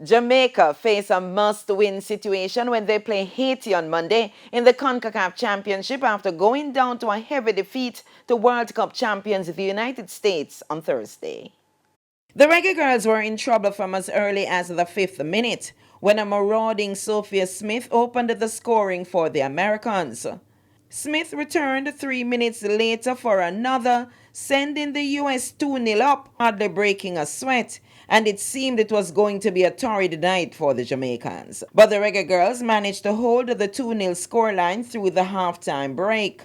Jamaica face a must-win situation when they play Haiti on Monday in the CONCACAF Championship after going down to a heavy defeat to World Cup champions the United States on Thursday. The Reggae Girlz were in trouble from as early as the 5th minute when a marauding Sophia Smith opened the scoring for the Americans. Smith returned 3 minutes later for another, sending the US 2-0 up, hardly breaking a sweat, and it seemed it was going to be a torrid night for the Jamaicans. But the Reggae Girlz managed to hold the 2-0 scoreline through the halftime break.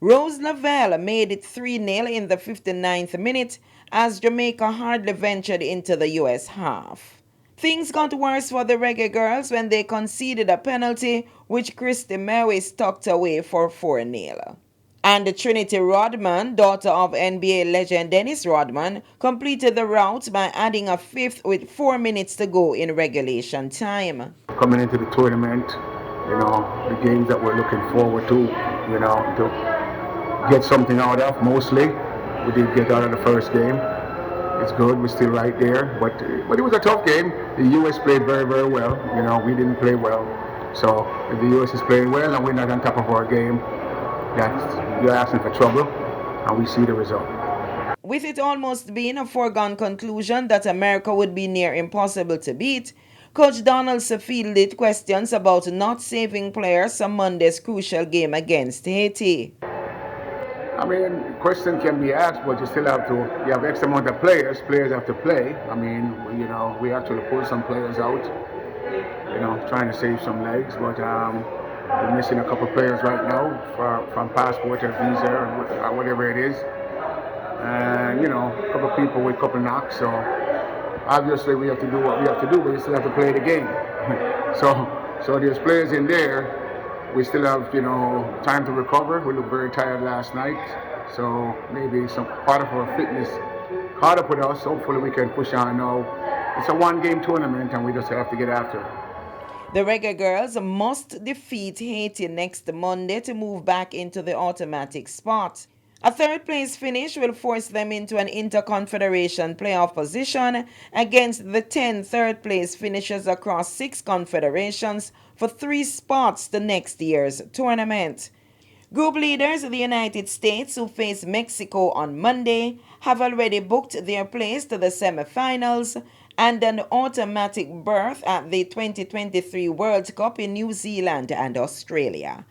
Rose Lavelle made it 3-0 in the 59th minute as Jamaica hardly ventured into the US half. Things got worse for the Reggae Girlz when they conceded a penalty which Christy Mewis tucked away for 4-0. And Trinity Rodman, daughter of NBA legend Dennis Rodman, completed the rout by adding a fifth with 4 minutes to go in regulation time. Coming into the tournament, the games that we're looking forward to, to get something out of, mostly. We did get out of the first game. It's good, we're still right there, but it was a tough game. The US played very, very well. We didn't play well. So if the US is playing well and we're not on top of our game, you're asking for trouble, and we see the result. With it almost being a foregone conclusion that America would be near impossible to beat, Coach Donaldson fielded questions about not saving players from Monday's crucial game against Haiti. I mean, question can be asked, but you have X amount of players have to play. I mean, we actually pulled some players out, trying to save some legs, but we're missing a couple players right now from passport or visa or whatever it is. And, a couple people with a couple knocks, so obviously we have to do what we have to do, but we still have to play the game. so there's players in there. We still have, time to recover. We looked very tired last night, so maybe some part of our fitness caught up with us. Hopefully we can push on now. It's a one-game tournament, and we just have to get after it. The Reggae Girlz must defeat Haiti next Monday to move back into the automatic spot. A third-place finish will force them into an interconfederation playoff position against the 10 third-place finishers across 6 confederations for 3 spots to next year's tournament. Group leaders, the United States, who face Mexico on Monday, have already booked their place to the semifinals and an automatic berth at the 2023 World Cup in New Zealand and Australia.